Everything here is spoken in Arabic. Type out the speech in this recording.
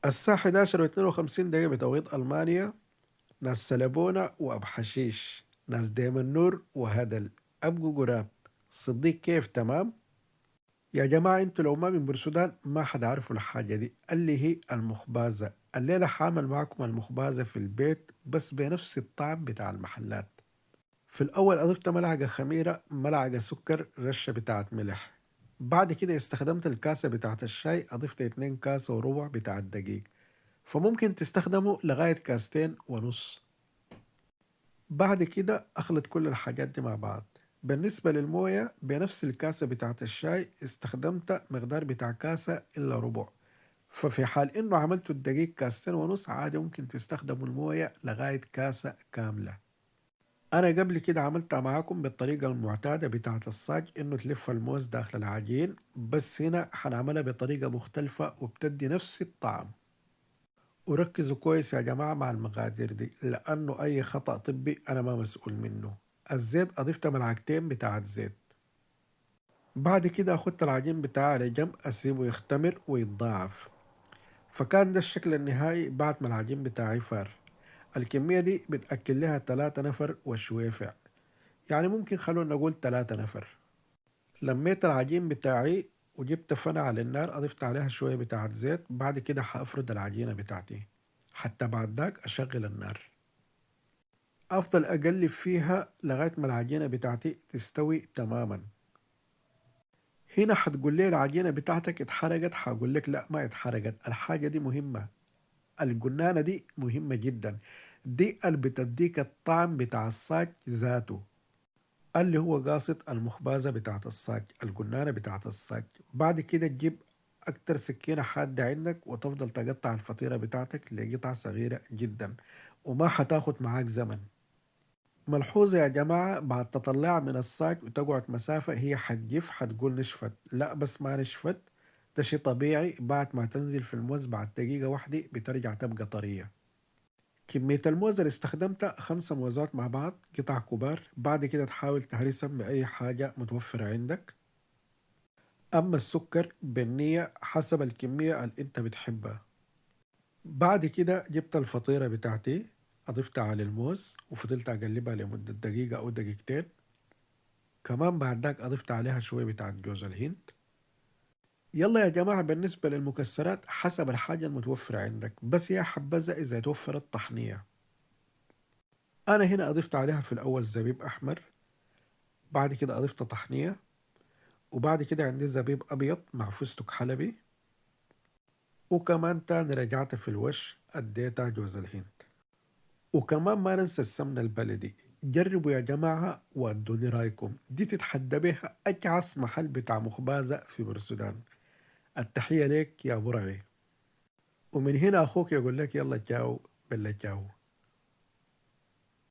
الساعة 11:52 بتوقيت ألمانيا. ناس سلبونة وأب حشيش، ناس ديم النور وهدل، أبقوا قراب. صديق كيف تمام؟ يا جماعة انتوا لو ما من برسودان ما حد عارفوا الحاجة دي اللي هي المخبازة. الليلة حامل معكم المخبازة في البيت بس بنفس الطعم بتاع المحلات. في الأول أضفت ملعقة خميرة، ملعقة سكر، رشة بتاعت ملح. بعد كده استخدمت الكاسة بتاعت الشاي، أضفت 2 كاسة وربع بتاعت دقيق، فممكن تستخدموا لغاية كاستين ونص. بعد كده أخلط كل الحاجات دي مع بعض. بالنسبة للموية بنفس الكاسة بتاعت الشاي استخدمت مقدار بتاع كاسة إلا ربع، ففي حال إنه عملتوا الدقيق كاستين ونص عادي ممكن تستخدموا الموية لغاية كاسة كاملة. أنا قبل كده عملتها معاكم بالطريقة المعتادة بتاعت الصاج، إنه تلف الموز داخل العجين، بس هنا حنعملها بطريقة مختلفة وبتدي نفس الطعم. وركزوا كويس يا جماعة مع المقادير دي لأنه أي خطأ طبي أنا ما مسؤول منه. الزيت أضفت ملعقتين بتاعت زيت. بعد كده أخدت العجين بتاعي على جنب أسيبه يختمر ويتضاعف. فكان ده الشكل النهائي بعد ما العجين بتاعي فار. الكمية دي بتأكل لها 3 نفر وشويفع، يعني ممكن خلونا نقول 3 نفر. لميت العجين بتاعي وجبت فنة على النار، أضفت عليها شوية بتاعت زيت. بعد كده حأفرد العجينة بتاعتي حتى بعد ذاك أشغل النار. أفضل أقلب فيها لغاية ما العجينة بتاعتي تستوي تماما. هنا حتقول لي العجينة بتاعتك اتحرقت، حقول لك لا ما اتحرقت. الحاجة دي مهمة، الجنانة دي مهمة جدا، دي اللي بتديك الطعم بتاع الصاج ذاته، اللي هو قاصد المخبازة بتاعت الصاج، الجنانة بتاعت الصاج. بعد كده تجيب أكتر سكينة حادة عندك وتفضل تقطع الفطيرة بتاعتك لقطع صغيرة جدا، وما حتاخد معاك زمن. ملحوظة يا جماعة، بعد تطلعها من الصاج وتقعد مسافة هي حتجف، حتقول نشفت، لا بس ما نشفت، ده شي طبيعي. بعد ما تنزل في الموز بعد دقيقة واحدة بترجع تبقى طرية. كمية الموز اللي استخدمتها 5 موزات مع بعض قطع كبار. بعد كده تحاول تهرسهم بأي حاجة متوفرة عندك. أما السكر بالنية حسب الكمية اللي أنت بتحبها. بعد كده جبت الفطيرة بتاعتي، أضفتها على الموز وفضلت أقلبها لمدة دقيقة أو دقيقتين. كمان بعد ذاك أضفت عليها شوية بتاعت جوز الهند. يلا يا جماعة، بالنسبة للمكسرات حسب الحاجة المتوفرة عندك، بس يا حبذا إذا توفرت طحنية. أنا هنا أضفت عليها في الأول زبيب أحمر، بعد كده أضفت طحنية، وبعد كده عندي زبيب أبيض مع فستق حلبي، وكمان تاني رجعت في الوش أديتها جوز الهند. وكمان ما ننسى السمنة البلدي. جربوا يا جماعة وادوني رايكم، دي تتحدى بها أكعس محل بتاع مخبازة في بورسودان. التحية لك يا برعي. ومن هنا أخوك يقول لك يلا تشاو، بلا تشاو.